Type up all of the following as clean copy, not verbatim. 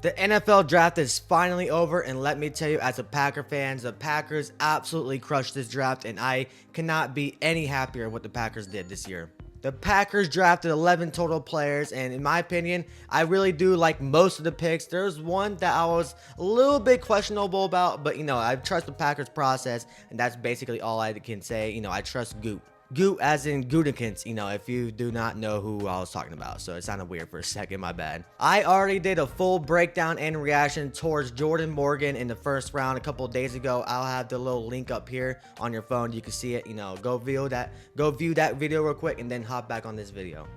The NFL draft is finally over, and let me tell you, as a Packer fan, the Packers absolutely crushed this draft, and I cannot be any happier what the Packers did this year. The Packers drafted 11 total players, and in my opinion, I really do like most of the picks. There's one that I was a little bit questionable about, but I trust the Packers process, and that's basically all I can say. I trust Goot. Goot as in Gutekunst, if you do not know who I was talking about. So it sounded weird for a second, my bad. I already did a full breakdown and reaction towards Jordan Morgan in the first round a couple of days ago. I'll have the little link up here on your phone. You can see it, go view that video real quick and then hop back on this video.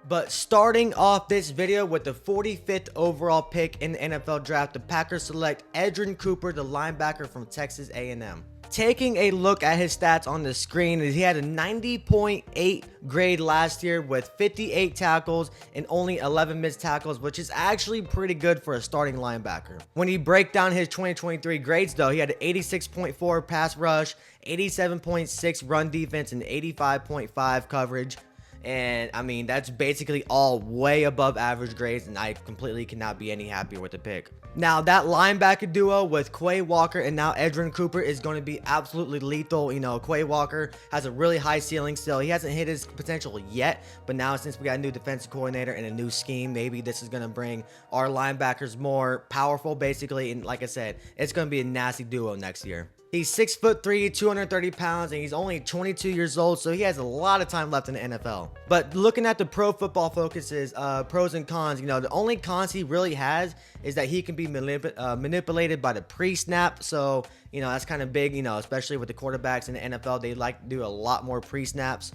But starting off this video with the 45th overall pick in the NFL draft, the Packers select Edgerrin Cooper, the linebacker from Texas A&M. Taking a look at his stats on the screen, he had a 90.8 grade last year with 58 tackles and only 11 missed tackles, which is actually pretty good for a starting linebacker. When you break down his 2023 grades though, he had an 86.4 pass rush, 87.6 run defense, and 85.5 coverage. And I mean, that's basically all way above average grades, and I completely cannot be any happier with the pick. Now, that linebacker duo with Quay Walker and now Edgerrin Cooper is going to be absolutely lethal. Quay Walker has a really high ceiling still. He hasn't hit his potential yet, but now since we got a new defensive coordinator and a new scheme, maybe this is going to bring our linebackers more powerful, basically. And like I said, it's going to be a nasty duo next year. He's 6'3", 230 pounds, and he's only 22 years old, so he has a lot of time left in the NFL. But looking at the Pro Football Focus's pros and cons, the only cons he really has is that he can be manipulated by the pre-snap. So, that's kind of big, especially with the quarterbacks in the NFL. They like to do a lot more pre-snaps,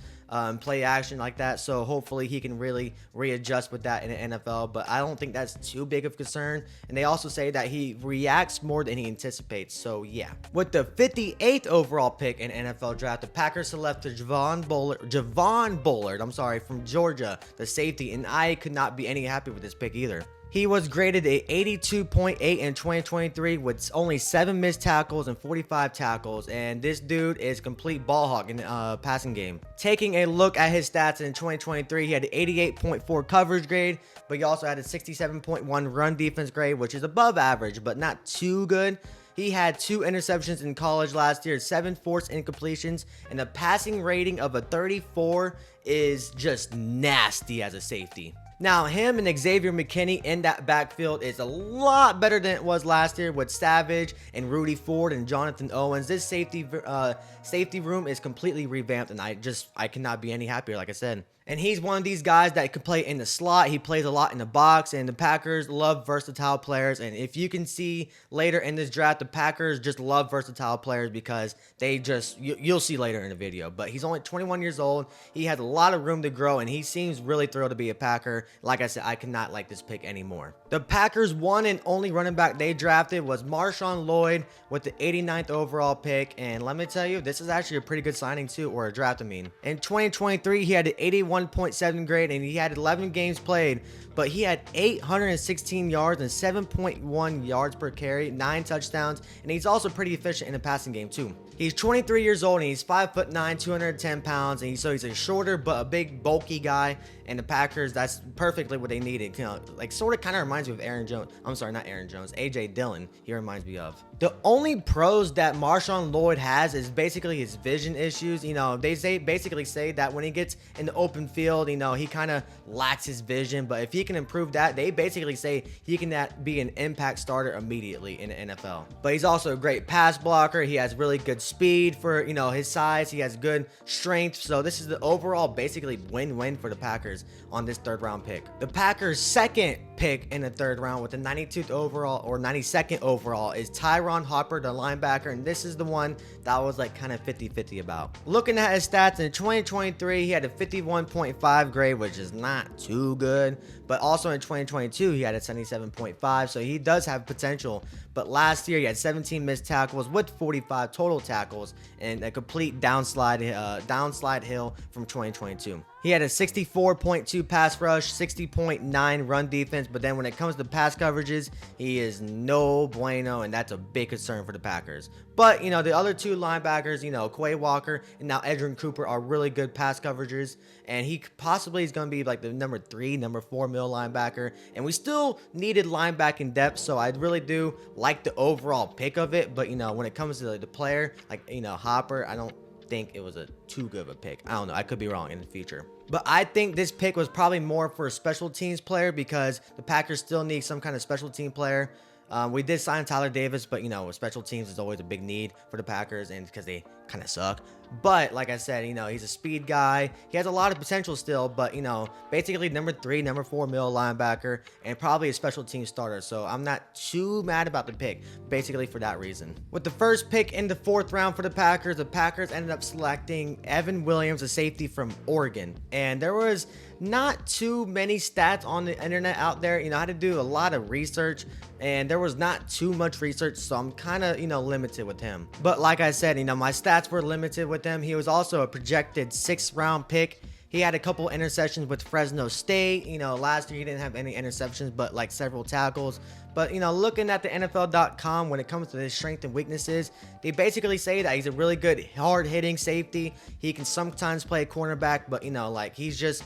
play action like that. So hopefully he can really readjust with that in the NFL. But I don't think that's too big of a concern. And they also say that he reacts more than he anticipates. So yeah. With the 58th overall pick in NFL draft, the Packers selected Javon Boward, from Georgia, the safety. And I could not be any happy with this pick either. He was graded a 82.8 in 2023 with only 7 missed tackles and 45 tackles, and this dude is complete ball hawk in the passing game. Taking a look at his stats in 2023, he had an 88.4 coverage grade, but he also had a 67.1 run defense grade, which is above average, but not too good. He had 2 interceptions in college last year, 7 forced incompletions, and a passing rating of a 34 is just nasty as a safety. Now, him and Xavier McKinney in that backfield is a lot better than it was last year with Savage and Rudy Ford and Jonathan Owens. This safety room is completely revamped, and I cannot be any happier, like I said. And he's one of these guys that can play in the slot. He plays a lot in the box, and the Packers love versatile players. And if you can see later in this draft, the Packers just love versatile players because they just, you'll see later in the video. But he's only 21 years old. He has a lot of room to grow, and he seems really thrilled to be a Packer. Like I said, I cannot like this pick anymore. The Packers' one and only running back they drafted was Marshawn Lloyd with the 89th overall pick. And let me tell you, this is actually a pretty good signing too, or a draft, I mean. In 2023, he had an 81.7 grade, and he had 11 games played, but he had 816 yards and 7.1 yards per carry, 9 touchdowns, and he's also pretty efficient in the passing game too. He's 23 years old, and he's 5'9", 210 pounds, and so he's a shorter but a big bulky guy. And the Packers, that's perfectly what they needed. Like sort of kind of reminds me of Aaron Jones. I'm sorry, not Aaron Jones. AJ Dillon. He reminds me of. The only pros that Marshawn Lloyd has is basically his vision issues. They basically say that when he gets in the open field, he kind of lacks his vision. But if he can improve that, they basically say he can be an impact starter immediately in the NFL. But he's also a great pass blocker. He has really good speed for, his size. He has good strength. So this is the overall basically win-win for the Packers on this 3rd round pick. The Packers' second pick in the 3rd round with the 92th overall or 92nd overall is Tyron Hopper, the linebacker, and this is the one that I was like kind of 50-50 about. Looking at his stats in 2023, he had a 51.5 grade, which is not too good, but also in 2022 he had a 77.5, so he does have potential. But last year he had 17 missed tackles with 45 total tackles and a complete downslide hill from 2022. He had a 64.2 pass rush, 60.9 run defense, but then when it comes to pass coverages, he is no bueno, and that's a big concern for the Packers. But, you know, the other two linebackers, you know, Quay Walker and now Edgerrin Cooper are really good pass coverages, and he possibly is going to be like the number 3, number 4 middle linebacker, and we still needed linebacking depth, so I really do like the overall pick of it, but, you know, when it comes to the player, like, you know, Hopper, I don't think it was a too good of a pick. I don't know. I could be wrong in the future. But I think this pick was probably more for a special teams player because the Packers still need some kind of special team player. We did sign Tyler Davis, but, you know, special teams is always a big need for the Packers, and because they kind of suck. But like I said, you know, he's a speed guy. He has a lot of potential still, but, you know, basically number 3, number 4 middle linebacker, and probably a special team starter. So I'm not too mad about the pick, basically for that reason. With the first pick in the 4th round for the Packers ended up selecting Evan Williams, a safety from Oregon. And there was not too many stats on the internet out there. You know, I had to do a lot of research, and there was not too much research, so I'm kind of, you know, limited with him. But like I said, you know, my stats were limited with him. He was also a projected 6th round pick. He had a couple interceptions with Fresno State. You know, last year he didn't have any interceptions, but like several tackles. But, you know, looking at the NFL.com, when it comes to his strengths and weaknesses, they basically say that he's a really good hard-hitting safety. He can sometimes play cornerback, but, you know, like he's just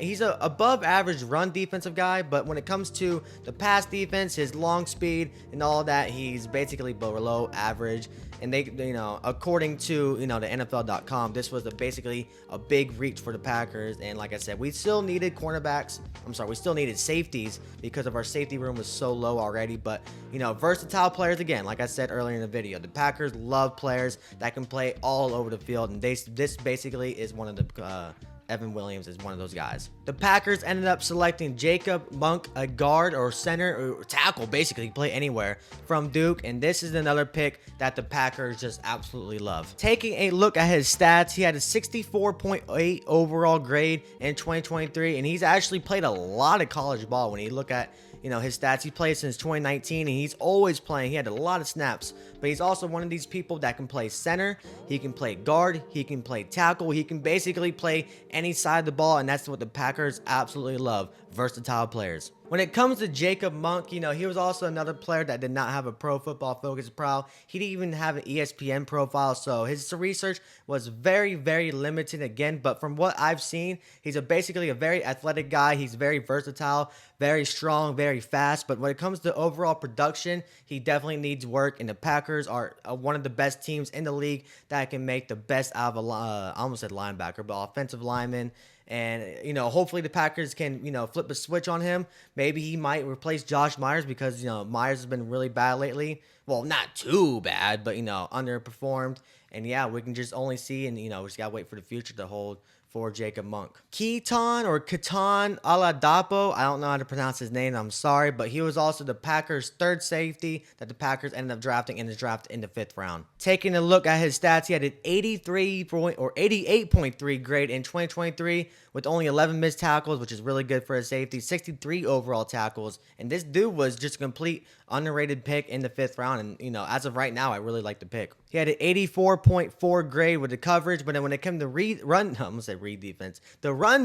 he's a above average run defensive guy, but when it comes to the pass defense, his long speed and all that, he's basically below average. And they, you know, according to, you know, the NFL.com, this was basically a big reach for the Packers. And like I said, we still needed cornerbacks. We still needed safeties because of our safety room was so low already. But, you know, versatile players, again, like I said earlier in the video, the Packers love players that can play all over the field. And this basically is one of the Evan Williams is one of those guys. The Packers ended up selecting Jacob Monk, a guard or center or tackle, basically play anywhere, from Duke, and this is another pick that the Packers just absolutely love. Taking a look at his stats, he had a 64.8 overall grade in 2023, and he's actually played a lot of college ball. When you look at, you know, his stats, he played since 2019, and he's always playing. He had a lot of snaps, but he's also one of these people that can play center, he can play guard, he can play tackle, he can basically play any side of the ball, and that's what the Packers absolutely love, versatile players. When it comes to Jacob Monk, you know, he was also another player that did not have a Pro Football Focus profile. He didn't even have an ESPN profile, so his research was very, very limited again. But from what I've seen, he's basically a very athletic guy. He's very versatile, very strong, very fast. But when it comes to overall production, he definitely needs work, and the Packers are one of the best teams in the league that can make the best out of I almost said linebacker, but offensive lineman. And, you know, hopefully the Packers can, you know, flip a switch on him. Maybe he might replace Josh Myers because, you know, Myers has been really bad lately. Well, not too bad, but, you know, underperformed. And, yeah, we can just only see, and, you know, we just got to wait for the future to hold for Jacob Monk. Katan Alapo, I don't know how to pronounce his name, I'm sorry, but he was also the Packers' 3rd safety that the Packers ended up drafting in the draft in the 5th round. Taking a look at his stats, he had an 88.3 grade in 2023 with only 11 missed tackles, which is really good for a safety, 63 overall tackles, and this dude was just a complete underrated pick in the 5th round, and, you know, as of right now, I really like the pick. He had an 84.4 grade with the coverage, but then when it came to run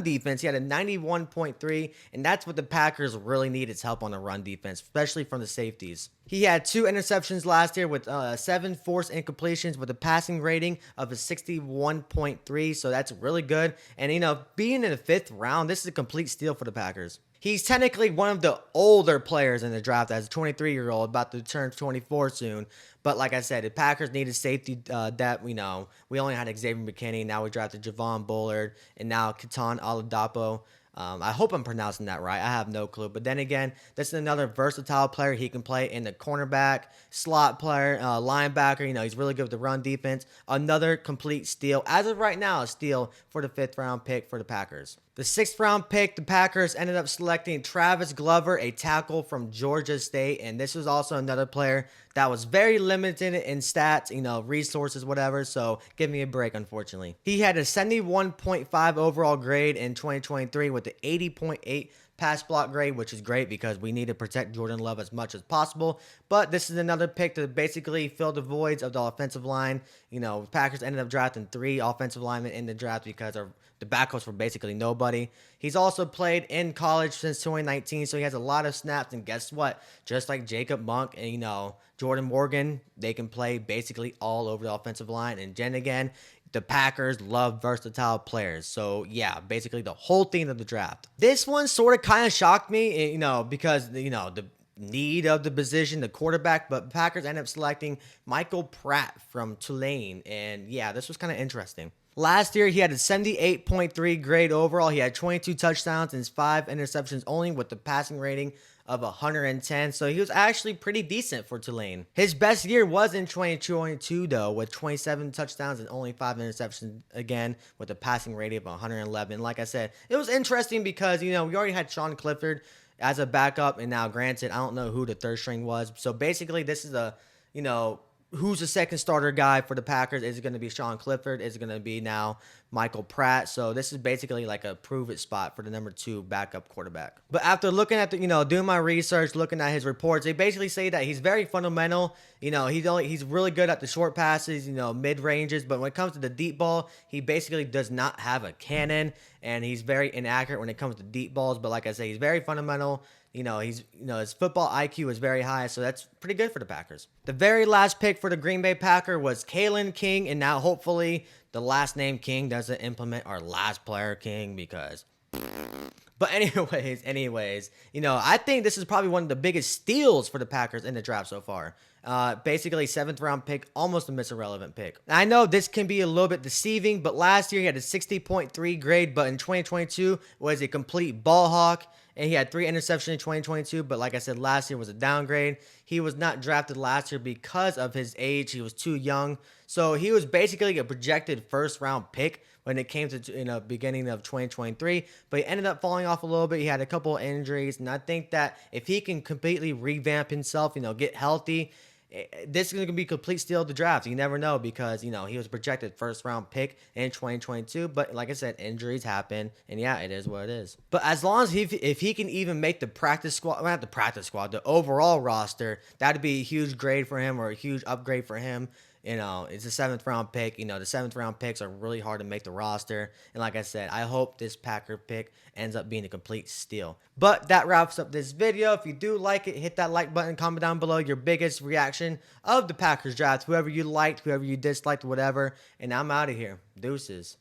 defense, he had a 91.3, and that's what the Packers really need, is help on the run defense, especially from the safeties. He had 2 interceptions last year with 7 forced incompletions with a passing rating of a 61.3, so that's really good. And, you know, being in the 5th round, this is a complete steal for the Packers. He's technically one of the older players in the draft as a 23-year-old, about to turn 24 soon. But like I said, the Packers needed safety depth. You know, we only had Xavier McKinney. Now we drafted Javon Boward and now Katan Alapo. I hope I'm pronouncing that right. I have no clue. But then again, this is another versatile player. He can play in the cornerback, slot player, linebacker. You know, he's really good with the run defense. Another complete steal. As of right now, a steal for the 5th round pick for the Packers. The 6th round pick, the Packers ended up selecting Travis Glover, a tackle from Georgia State. And this was also another player that was very limited in stats, you know, resources, whatever. So give me a break, unfortunately. He had a 71.5 overall grade in 2023 with the 80.8 pass block grade, which is great because we need to protect Jordan Love as much as possible. But this is another pick to basically fill the voids of the offensive line. You know, Packers ended up drafting 3 offensive linemen in the draft because the backups were basically nobody. He's also played in college since 2019, so he has a lot of snaps. And guess what? Just like Jacob Monk and, Jordan Morgan, they can play basically all over the offensive line. And then again, the Packers love versatile players. So, yeah, basically the whole theme of the draft. This one sort of kind of shocked me, because, the need of the position, the quarterback, but Packers end up selecting Michael Pratt from Tulane. And, yeah, this was kind of interesting. Last year, he had a 78.3 grade overall. He had 22 touchdowns and 5 interceptions only with the passing rating of 110. So he was actually pretty decent for Tulane. His best year was in 2022, though, with 27 touchdowns and only 5 interceptions, again, with a passing rating of 111. Like I said, it was interesting because, we already had Sean Clifford as a backup. And now, granted, I don't know who the third string was. So basically, this is who's the second starter guy for the Packers? Is it going to be Sean Clifford? Is it going to be now Michael Pratt? So this is basically like a prove it spot for the number 2 backup quarterback. But after looking at doing my research, looking at his reports, they basically say that he's very fundamental. He's really good at the short passes, mid ranges. But when it comes to the deep ball, he basically does not have a cannon, and he's very inaccurate when it comes to deep balls. But like I say, he's very fundamental. His football IQ is very high, so that's pretty good for the Packers. The very last pick for the Green Bay Packer was Kalen King, and now hopefully the last name King doesn't implement our last player King because... But anyways, I think this is probably one of the biggest steals for the Packers in the draft so far. Basically 7th round pick, almost a Mr. Relevant pick. I know this can be a little bit deceiving, but last year he had a 60.3 grade, but in 2022 was a complete ball hawk. And he had 3 interceptions in 2022, but like I said, last year was a downgrade. He was not drafted last year because of his age. He was too young. So he was basically a projected first-round pick when it came to beginning of 2023, but he ended up falling off a little bit. He had a couple of injuries, and I think that if he can completely revamp himself, get healthy, this is going to be a complete steal of the draft. You never know because, he was projected first round pick in 2022. But like I said, injuries happen. And yeah, it is what it is. But as long as if he can even make the practice squad, well, not the practice squad, the overall roster, that'd be a huge grade for him or a huge upgrade for him. It's a 7th round pick. The 7th round picks are really hard to make the roster. And like I said, I hope this Packer pick ends up being a complete steal. But that wraps up this video. If you do like it, hit that like button, comment down below your biggest reaction of the Packers draft. Whoever you liked, whoever you disliked, whatever. And I'm out of here. Deuces.